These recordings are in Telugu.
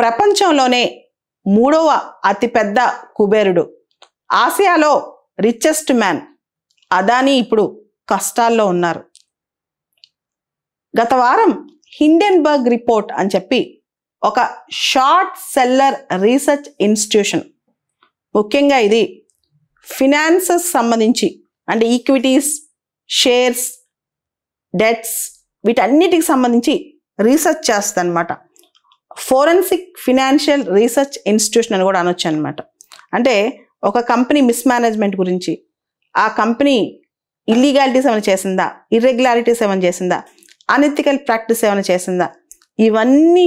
ప్రపంచంలోనే మూడవ అతిపెద్ద కుబేరుడు, ఆసియాలో రిచెస్ట్ మ్యాన్ అదానీ ఇప్పుడు కష్టాల్లో ఉన్నారు. గత వారం హిండెన్బర్గ్ రిపోర్ట్ అని చెప్పి ఒక షార్ట్ సెల్లర్ రీసెర్చ్ ఇన్స్టిట్యూషన్, ముఖ్యంగా ఇది ఫినాన్సెస్ సంబంధించి అంటే ఈక్విటీస్, షేర్స్, డెట్స్ వీటన్నిటికి సంబంధించి రీసెర్చ్ చేస్తుంది అనమాట. ఫోరెన్సిక్ ఫినాన్షియల్ రీసెర్చ్ ఇన్స్టిట్యూషన్ అని కూడా అనొచ్చు అనమాట. అంటే ఒక కంపెనీ మిస్మేనేజ్మెంట్ గురించి, ఆ కంపెనీ ఇల్లీగాలిటీస్ ఏమైనా చేసిందా, ఇర్రెగ్యులారిటీస్ ఏమైనా చేసిందా, అనెథికల్ ప్రాక్టీస్ ఏమైనా చేసిందా, ఇవన్నీ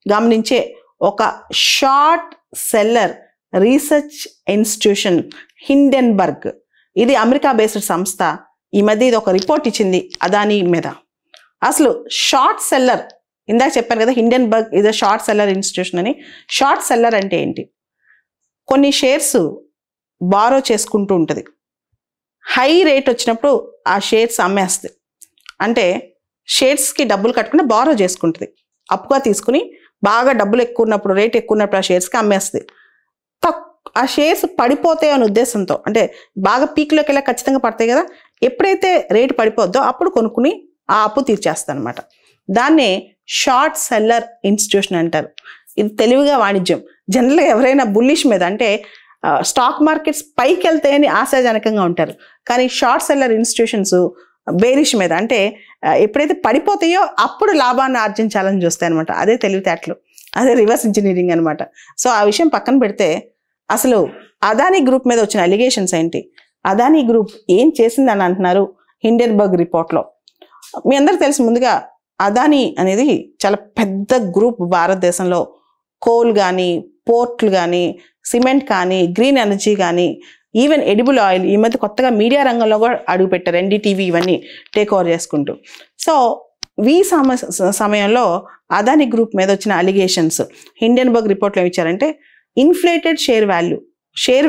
గమనించే ఒక short seller research institution Hindenburg. ఇది అమెరికా బేస్డ్ సంస్థ. ఈ మధ్య ఇది ఒక రిపోర్ట్ ఇచ్చింది అదానీ మీద. అసలు షార్ట్ సెల్లర్, ఇందాక చెప్పాను కదా హిండెన్బర్గ్ ఇది షార్ట్ సెల్లర్ ఇన్స్టిట్యూషన్ అని. షార్ట్ సెల్లర్ అంటే ఏంటి? కొన్ని షేర్స్ బారో చేసుకుంటూ ఉంటుంది, హై రేట్ వచ్చినప్పుడు ఆ షేర్స్ అమ్మేస్తుంది. అంటే షేర్స్కి డబ్బులు కట్టుకుని బారో చేసుకుంటుంది, అప్పుగా తీసుకుని బాగా డబ్బులు ఎక్కువ ఉన్నప్పుడు, రేట్ ఎక్కువ ఉన్నప్పుడు ఆ షేర్స్కి అమ్మేస్తుంది. ఆ షేర్స్ పడిపోతాయి అనే ఉద్దేశంతో, అంటే బాగా పీక్లోకి వెళ్ళా ఖచ్చితంగా పడతాయి కదా, ఎప్పుడైతే రేటు పడిపోద్దో అప్పుడు కొనుక్కుని ఆ అప్పు తీర్చేస్తాను అనమాట. దాన్నే షార్ట్ సెల్లర్ ఇన్స్టిట్యూషన్ అంటారు. ఇది తెలివిగా వాణిజ్యం. జనరల్గా ఎవరైనా బుల్లిష్ మీద అంటే స్టాక్ మార్కెట్స్ పైకి వెళ్తాయని ఆశాజనకంగా ఉంటారు, కానీ షార్ట్ సెల్లర్ ఇన్స్టిట్యూషన్స్ బేరిష్ మీద అంటే ఎప్పుడైతే పడిపోతాయో అప్పుడు లాభాన్ని ఆర్జించాలని చూస్తాయి అనమాట. అదే తెలివితేటలు, అదే రివర్స్ ఇంజనీరింగ్ అనమాట. సో ఆ విషయం పక్కన పెడితే అసలు అదానీ గ్రూప్ మీద వచ్చిన అలిగేషన్స్ ఏంటి, అదానీ గ్రూప్ ఏం చేసిందని అంటున్నారు హిండెన్బర్గ్ రిపోర్ట్లో. మీ అందరికి తెలుసు, ముందుగా అదానీ అనేది చాలా పెద్ద గ్రూప్. భారతదేశంలో కోల్ కానీ, పోర్ట్లు కానీ, సిమెంట్ కానీ, గ్రీన్ ఎనర్జీ కానీ, ఈవెన్ ఎడిబుల్ ఆయిల్, ఈ మధ్య కొత్తగా మీడియా రంగంలో కూడా అడుగుపెట్టారు, ఎన్డీటీవీ ఇవన్నీ టేక్ ఓవర్ చేసుకుంటూ. సో ఈ సమయంలో అదానీ గ్రూప్ మీద వచ్చిన అలిగేషన్స్ హిండెన్బర్గ్ రిపోర్ట్లో ఏమి ఇచ్చారంటే, inflated share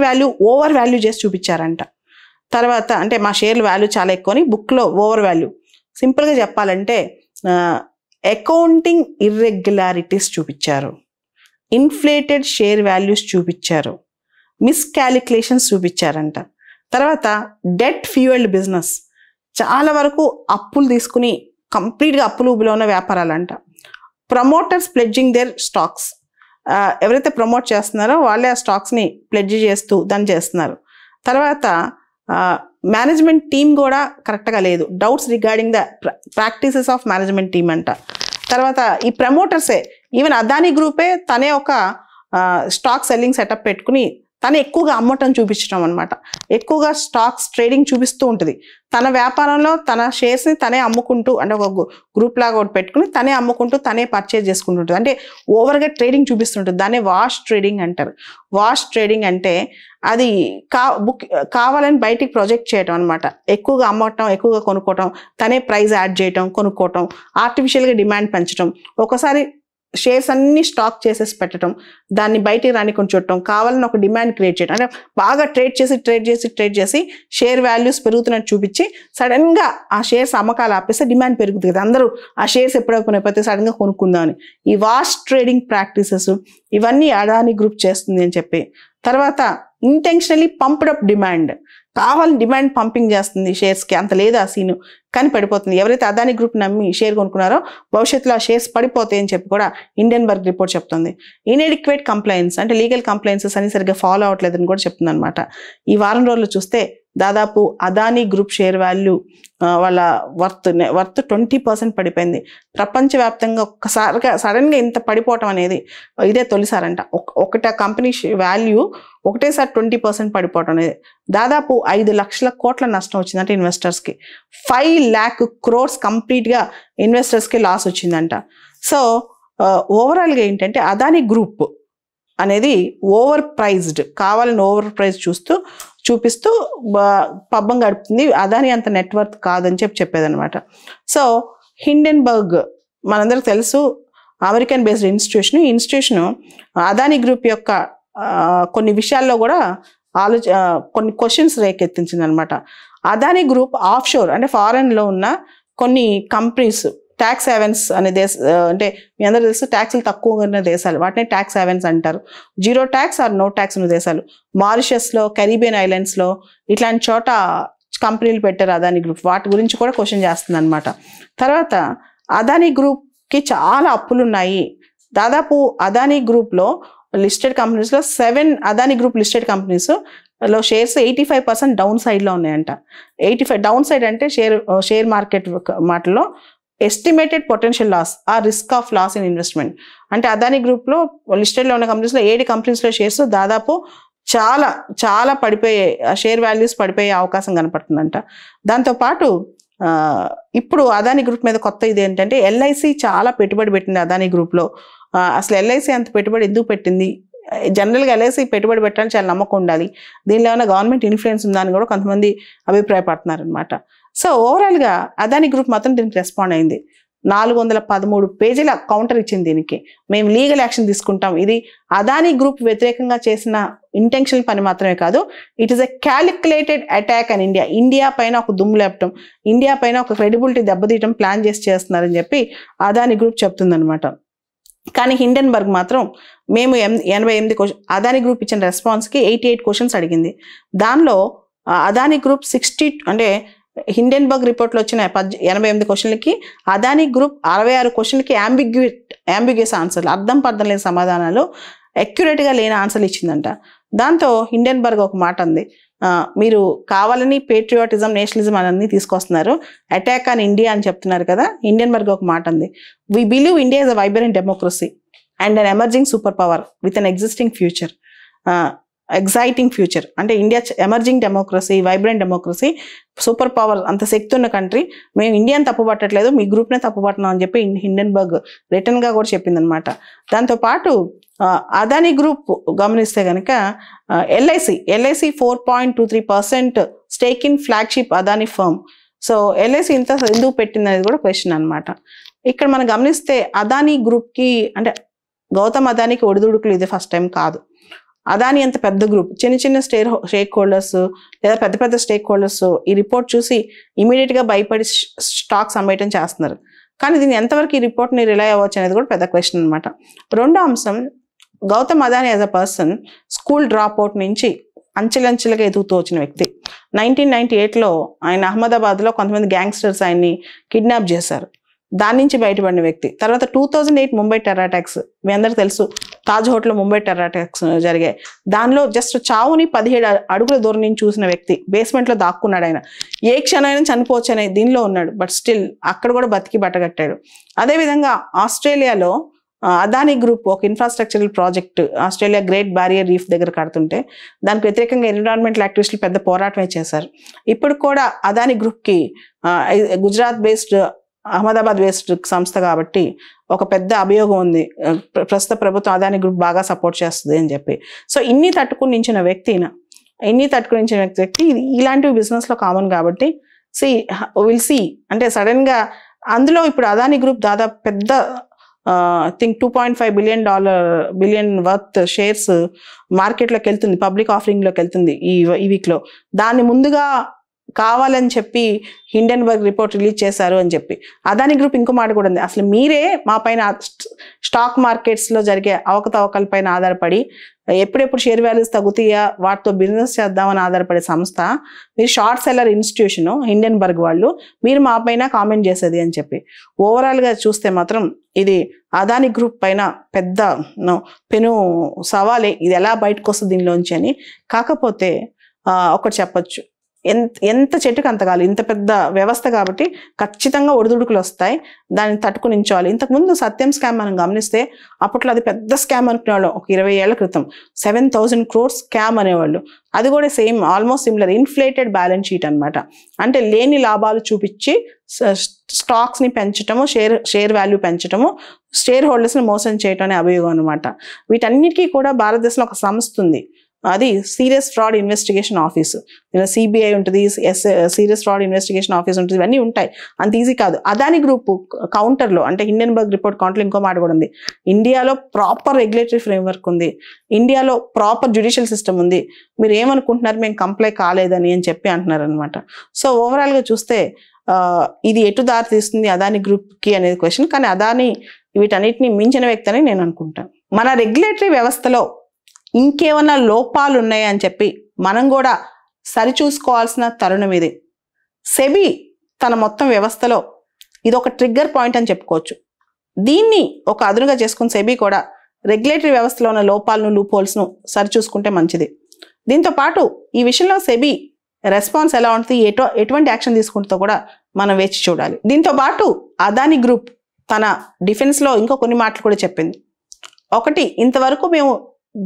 value over value చేసి చూపించారంట. తర్వాత అంటే మా షేర్ల వాల్యూ చాలా ఎక్కువ అని బుక్లో ఓవర్ వాల్యూ. సింపుల్గా చెప్పాలంటే అకౌంటింగ్ ఇర్రెగ్యులారిటీస్ చూపించారు, ఇన్ఫ్లేటెడ్ షేర్ వాల్యూస్ చూపించారు, మిస్కాలిక్యులేషన్స్ చూపించారంట. తర్వాత డెట్ ఫ్యూయల్డ్ బిజినెస్, చాలా వరకు అప్పులు తీసుకుని కంప్లీట్గా అప్పులు ఊబిలో ఉన్న వ్యాపారాలంట. ప్రమోటర్స్ ప్లెడ్జింగ్ దేర్ స్టాక్స్, ఎవరైతే ప్రమోట్ చేస్తున్నారో వాళ్ళే ఆ స్టాక్స్ని ప్లెడ్జ్ చేస్తూ దాన్ని చేస్తున్నారు. తర్వాత మేనేజ్మెంట్ టీమ్ కూడా కరెక్ట్గా లేదు, doubts regarding the practices of management team అంట. తర్వాత ఈ ప్రమోటర్సే, ఈవెన్ అదానీ గ్రూపే తనే ఒక స్టాక్ సెల్లింగ్ సెటప్ పెట్టుకుని తను ఎక్కువగా అమ్మటం చూపించడం అనమాట. ఎక్కువగా స్టాక్స్ ట్రేడింగ్ చూపిస్తూ ఉంటుంది. తన వ్యాపారంలో తన షేర్స్ని తనే అమ్ముకుంటూ, అంటే ఒక గ్రూప్ లాగా ఒకటి పెట్టుకుని తనే అమ్ముకుంటూ తనే పర్చేజ్ చేసుకుంటుంటుంది. అంటే ఓవర్గా ట్రేడింగ్ చూపిస్తుంటుంది. దాన్ని వాష్ ట్రేడింగ్ అంటారు. వాష్ ట్రేడింగ్ అంటే అది కావాలని బయటికి ప్రొజెక్ట్ చేయటం అనమాట. ఎక్కువగా అమ్మటం, ఎక్కువగా కొనుక్కోవటం, తనే ప్రైస్ యాడ్ చేయటం, కొనుక్కోవటం, ఆర్టిఫిషియల్గా డిమాండ్ పెంచడం, ఒకసారి షేర్స్ అన్ని స్టాక్ చేసేసి పెట్టడం, దాన్ని బయటికి రానికొని చూడటం, కావాలని ఒక డిమాండ్ క్రియేట్ చేయడం. అంటే బాగా ట్రేడ్ చేసి షేర్ వాల్యూస్ పెరుగుతున్నట్టు చూపించి సడన్గా ఆ షేర్స్ అమ్మకాలు ఆపేస్తే డిమాండ్ పెరుగుతుంది కదా, అందరూ ఆ షేర్స్ ఎప్పుడైపోతే సడన్గా కొనుక్కుందామని. ఈ వాష్ ట్రేడింగ్ ప్రాక్టీసెస్ ఇవన్నీ అదానీ గ్రూప్ చేస్తుంది అని చెప్పి. తర్వాత ఇంటెన్షనలీ పంప్డ్ అప్ డిమాండ్, కావాలని డిమాండ్ పంపింగ్ చేస్తుంది షేర్స్కి, అంత లేదు ఆ సీను, కానీ పడిపోతుంది. ఎవరైతే అదానీ గ్రూప్ నమ్మి షేర్ కొనుక్కున్నారో భవిష్యత్తులో ఆ షేర్స్ పడిపోతాయి అని చెప్పి కూడా హిండెన్బర్గ్ రిపోర్ట్ చెప్తుంది. ఇన్ఎడిక్వేట్ కంప్లైన్స్ అంటే లీగల్ కంప్లైన్సెస్ అని సరిగ్గా ఫాలో అవ్వట్లేదని కూడా చెప్తుంది అనమాట. ఈ వారం రోజులు చూస్తే దాదాపు అదానీ గ్రూప్ షేర్ వాల్యూ వాళ్ళ వర్త్ 20% పడిపోయింది. ప్రపంచవ్యాప్తంగా ఒక్కసారిగా సడన్గా ఇంత పడిపోవటం అనేది ఇదే తొలిసారంట. ఒకట కంపెనీ వాల్యూ ఒకటేసారి 20% పడిపోవటం అనేది దాదాపు 5 లక్షల కోట్ల నష్టం వచ్చిందంటే ఇన్వెస్టర్స్కి. 5 lakh crores కంప్లీట్గా ఇన్వెస్టర్స్కి లాస్ వచ్చిందంట. సో ఓవరాల్గా ఏంటంటే అదానీ గ్రూప్ అనేది ఓవర్ ప్రైజ్డ్, కావాలని ఓవర్ ప్రైజ్ చూపిస్తూ పబ్బం గడుపుతుంది. అదానీ అంత నెట్వర్త్ కాదని చెప్పేదనమాట. సో హిండెన్బర్గ్ మనందరికి తెలుసు, అమెరికన్ బేస్డ్ ఇన్స్టిట్యూషన్. ఈ ఇన్స్టిట్యూషన్ అదానీ గ్రూప్ యొక్క కొన్ని విషయాల్లో కూడా కొన్ని క్వశ్చన్స్ రేకెత్తించింది అనమాట. అదానీ గ్రూప్ ఆఫ్ షోర్ అంటే ఫారెన్లో ఉన్న కొన్ని కంపెనీస్ ట్యాక్స్ హెవెన్స్ అనే అంటే మీ అందరూ తెలుసు ట్యాక్స్లు తక్కువగా ఉన్న దేశాలు, వాటిని ట్యాక్స్ హెవెన్స్ అంటారు. Zero tax or no tax ఉన్న దేశాలు మారిషస్లో, కరీబియన్ ఐలాండ్స్లో ఇట్లాంటి చోట కంపెనీలు పెట్టారు అదానీ గ్రూప్. వాటి గురించి కూడా క్వశ్చన్ చేస్తుంది అనమాట. తర్వాత అదానీ గ్రూప్కి చాలా అప్పులు ఉన్నాయి. దాదాపు అదానీ గ్రూప్లో లిస్టెడ్ కంపెనీస్లో 7 అదానీ గ్రూప్ లిస్టెడ్ కంపెనీస్ లో షేర్స్ 85% డౌన్ సైడ్లో ఉన్నాయంట. 85 డౌన్ సైడ్ అంటే షేర్ మార్కెట్ మాటలో estimated potential loss or risk of loss in investment. అంటే అదానీ గ్రూప్లో లిస్టెడ్లో ఉన్న కంపెనీస్లో 7 కంపెనీస్లో షేర్స్ దాదాపు చాలా చాలా పడిపోయే, షేర్ వాల్యూస్ పడిపోయే అవకాశం కనపడుతుందంట. దాంతోపాటు ఇప్పుడు అదానీ గ్రూప్ మీద కొత్త ఇది ఏంటంటే ఎల్ఐసి చాలా పెట్టుబడి పెట్టింది అదానీ గ్రూప్లో. అసలు ఎల్ఐసి అంత పెట్టుబడి ఎందుకు పెట్టింది? జనరల్గా ఎల్ఐసి పెట్టుబడి పెట్టాలని చాలా నమ్మకం ఉండాలి. దీనిలో ఏమైనా గవర్నమెంట్ ఇన్ఫ్లుయెన్స్ ఉందని కూడా కొంతమంది అభిప్రాయపడుతున్నారు అనమాట. సో ఓవరాల్గా అదానీ గ్రూప్ మాత్రం దీనికి రెస్పాండ్ అయింది. 413 పేజీల కౌంటర్ ఇచ్చింది దీనికి. మేము లీగల్ యాక్షన్ తీసుకుంటాం. ఇది అదానీ గ్రూప్ వ్యతిరేకంగా చేసిన ఇంటెన్షనల్ పని మాత్రమే కాదు, it is a calculated attack అని ఇండియా పైన ఒక దుమ్ము లేపటం, ఇండియా పైన ఒక క్రెడిబిలిటీ దెబ్బతీయటం ప్లాన్ చేస్తున్నారని చెప్పి అదానీ గ్రూప్ చెప్తుందనమాట. కానీ హిండెన్బర్గ్ మాత్రం మేము 88 క్వశ్చన్, అదానీ గ్రూప్ ఇచ్చిన రెస్పాన్స్కి 88 క్వశ్చన్స్ అడిగింది. దానిలో అదానీ గ్రూప్ 60 అంటే హిండెన్బర్గ్ రిపోర్ట్లో వచ్చిన 88 క్వశ్చన్లకి అదానీ గ్రూప్ 66 క్వశ్చన్లకి యాంబిగ్యూస్ ఆన్సర్లు, అర్థం పర్థం లేని సమాధానాలు, అక్యురేట్గా లేని ఆన్సర్లు ఇచ్చిందంట. దాంతో హిండెన్బర్గ్ ఒక మాట అంది, మీరు కావాలని పేట్రియాటిజం, నేషనలిజం అన్నీ తీసుకొస్తున్నారు, అటాక్ ఆన్ ఇండియా అని చెప్తున్నారు కదా. హిండెన్బర్గ్ ఒక మాట అంది, we believe India is a vibrant democracy and an emerging super power with an existing future. Exciting future అంటే India emerging democracy, vibrant democracy, super power, అంత శక్తి ఉన్న కంట్రీ. మేము ఇండియాని తప్పుపట్టట్లేదు, మీ గ్రూప్నే తప్పుపడుతున్నాం అని చెప్పి హిండెన్బర్గ్ రిటర్న్గా కూడా చెప్పిందనమాట. దాంతోపాటు అదానీ గ్రూప్ గమనిస్తే కనుక LIC 4.23% stake in flagship Adani firm. So LIC ఇంత ఎందుకు పెట్టింది అనేది కూడా క్వశ్చన్ అనమాట. ఇక్కడ మనం గమనిస్తే అదానీ గ్రూప్కి అంటే గౌతమ్ అదానీకి ఒడిదుడుకులు ఇది ఫస్ట్ టైం కాదు. అదానీ అంత పెద్ద గ్రూప్, చిన్న చిన్న స్టేక్ హోల్డర్స్ లేదా పెద్ద పెద్ద స్టేక్ హోల్డర్స్ ఈ రిపోర్ట్ చూసి ఇమీడియట్గా భయపడి స్టాక్స్ అమ్మేయటం చేస్తున్నారు. కానీ దీన్ని ఎంతవరకు ఈ రిపోర్ట్ని రిలై అవ్వచ్చు అనేది కూడా పెద్ద క్వశ్చన్ అనమాట. రెండో అంశం, Gautam Adani as a person school drop out నుంచి అంచెలంచెలుగా ఎదుగుతూ వచ్చిన వ్యక్తి. 1998లో ఆయన అహ్మదాబాద్లో కొంతమంది గ్యాంగ్స్టర్స్ ఆయన్ని కిడ్నాప్ చేశారు, దాని నుంచి బయటపడిన వ్యక్తి. తర్వాత 2008 ముంబై టెర్రర్ అటాక్స్, మీ అందరికి తెలుసు, తాజ్ హోటల్లో ముంబై టెర్రర్ అటాక్స్ జరిగాయి. దానిలో జస్ట్ చావుని 17 అడుగుల దూరం నుంచి చూసిన వ్యక్తి. బేస్మెంట్లో దాక్కున్నాడు ఆయన, ఏ క్షణమైనా చనిపోవచ్చు అనే దీనిలో ఉన్నాడు, బట్ స్టిల్ అక్కడ కూడా బతికి బట్టగట్టాడు. అదేవిధంగా ఆస్ట్రేలియాలో అదానీ గ్రూప్ ఒక infrastructural project Australia great barrier reef దగ్గర కడుతుంటే దానికి వ్యతిరేకంగా ఎన్విరాన్మెంటల్ యాక్టివిస్టులు పెద్ద పోరాటమే చేశారు. ఇప్పుడు కూడా అదానీ గ్రూప్కి గుజరాత్ బేస్డ్, అహ్మదాబాద్ బేస్డ్ సంస్థ కాబట్టి ఒక పెద్ద అభియోగం ఉంది, ప్రస్తుత ప్రభుత్వం అదానీ గ్రూప్ బాగా సపోర్ట్ చేస్తుంది అని చెప్పి. సో ఇన్ని తట్టుకుని నించిన వ్యక్తి ఇలాంటివి బిజినెస్లో కామన్ కాబట్టి విల్ సీ అంటే సడన్గా అందులో ఇప్పుడు అదానీ గ్రూప్ దాదాపు పెద్ద థింక్ $2.5 బిలియన్ వర్త్ షేర్స్ మార్కెట్లోకి వెళ్తుంది, పబ్లిక్ ఆఫరింగ్లోకి వెళ్తుంది ఈ వీక్లో. దాన్ని ముందుగా కావాలని చెప్పి హిండెన్బర్గ్ రిపోర్ట్ రిలీజ్ చేశారు అని చెప్పి అదానీ గ్రూప్ ఇంకో మాట కూడా ఉంది, అసలు మీరే మా పైన స్టాక్ మార్కెట్స్లో జరిగే అవకతవకల పైన ఆధారపడి ఎప్పుడెప్పుడు షేర్ వాల్యూస్ తగ్గుతాయా వాటితో బిజినెస్ చేద్దామని ఆధారపడే సంస్థ, మీరు షార్ట్ సెల్లర్ ఇన్స్టిట్యూషన్ హిండెన్బర్గ్ వాళ్ళు, మీరు మా పైన కామెంట్ చేసేది అని చెప్పి. ఓవరాల్గా చూస్తే మాత్రం ఇది అదానీ గ్రూప్ పైన పెద్ద పెను సవాలే, ఇది ఎలా బయటకు వస్తుంది దీనిలోంచి అని. కాకపోతే ఒకటి చెప్పొచ్చు, ఎంత చెట్టుకు అంతగాలి, ఇంత పెద్ద వ్యవస్థ కాబట్టి ఖచ్చితంగా ఒడిదుడుకులు వస్తాయి, దాన్ని తట్టుకుని నించోవాలి. ఇంతకుముందు సత్యం స్కామ్ మనం గమనిస్తే అప్పట్లో అది పెద్ద స్కామ్ అనుకునేవాళ్ళం. ఒక 20 ఏళ్ల క్రితం 7,000 crores స్కామ్ అనేవాళ్ళు. అది కూడా same almost similar inflated balance sheet అనమాట. అంటే లేని లాభాలు చూపించి స్టాక్స్ని పెంచటము, షేర్ వాల్యూ పెంచటము, షేర్ హోల్డర్స్ని మోసం చేయటం అనే అభియోగం అనమాట. వీటన్నిటికీ కూడా భారతదేశంలో ఒక సంస్థ ఉంది, అది సీరియస్ ఫ్రాడ్ ఇన్వెస్టిగేషన్ ఆఫీస్. ఇలా సిబిఐ ఉంటుంది, సీరియస్ ఫ్రాడ్ ఇన్వెస్టిగేషన్ ఆఫీస్ ఉంటుంది, ఇవన్నీ ఉంటాయి. అంత ఈజీ కాదు. అదానీ గ్రూప్ కౌంటర్లో అంటే హిండెన్బర్గ్ రిపోర్ట్ కౌంటర్లో ఇంకో మాట కూడా ఉంది, ఇండియాలో ప్రాపర్ రెగ్యులేటరీ ఫ్రేమ్వర్క్ ఉంది, ఇండియాలో ప్రాపర్ జ్యుడిషియల్ సిస్టమ్ ఉంది, మీరు ఏమనుకుంటున్నారు మేము కంప్లై కాలేదని అని చెప్పి అంటున్నారు అనమాట. సో ఓవరాల్గా చూస్తే ఇది ఎటు దారి తీస్తుంది అదాని గ్రూప్కి అనేది క్వశ్చన్. కానీ అదాని వీటన్నిటిని మించిన వ్యక్తి అని నేను అనుకుంటాను. మన రెగ్యులేటరీ వ్యవస్థలో ఇంకేమన్నా లోపాలు ఉన్నాయని చెప్పి మనం కూడా సరిచూసుకోవాల్సిన తరుణం ఇది. సెబీ తన మొత్తం వ్యవస్థలో ఇది ఒక ట్రిగ్గర్ పాయింట్ అని చెప్పుకోవచ్చు. దీన్ని ఒక అదునుగా చేసుకుని సెబీ కూడా రెగ్యులేటరీ వ్యవస్థలో ఉన్న లోపాలను, లూప్ హోల్స్ను సరిచూసుకుంటే మంచిది. దీంతో పాటు ఈ విషయంలో సెబీ రెస్పాన్స్ ఎలా ఉంటుంది, ఎటువంటి యాక్షన్ తీసుకుంటుందో కూడా మనం వేచి చూడాలి. దీంతో పాటు అదాని గ్రూప్ తన డిఫెన్స్లో ఇంకో కొన్ని మాటలు కూడా చెప్పింది. ఒకటి, ఇంతవరకు మేము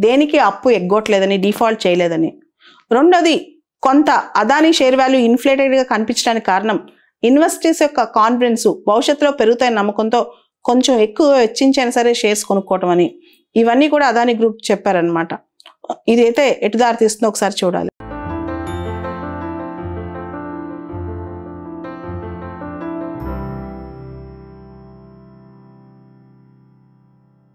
దేనికి అప్పు ఎగ్గొట్టలేదని, డిఫాల్ట్ చేయలేదని. రెండోది, కొంత అదాని షేర్ వాల్యూ ఇన్ఫ్లేటెడ్గా కనిపించడానికి కారణం ఇన్వెస్టర్స్ యొక్క కాన్ఫిడెన్స్ భవిష్యత్తులో పెరుగుతాయని నమ్మకంతో కొంచెం ఎక్కువ వెచ్చించైనా సరే షేర్స్ కొనుక్కోవటం అని. ఇవన్నీ కూడా అదాని గ్రూప్ చెప్పారనమాట. ఇదైతే ఎటు దారి తీస్తుందో ఒకసారి చూడాలి.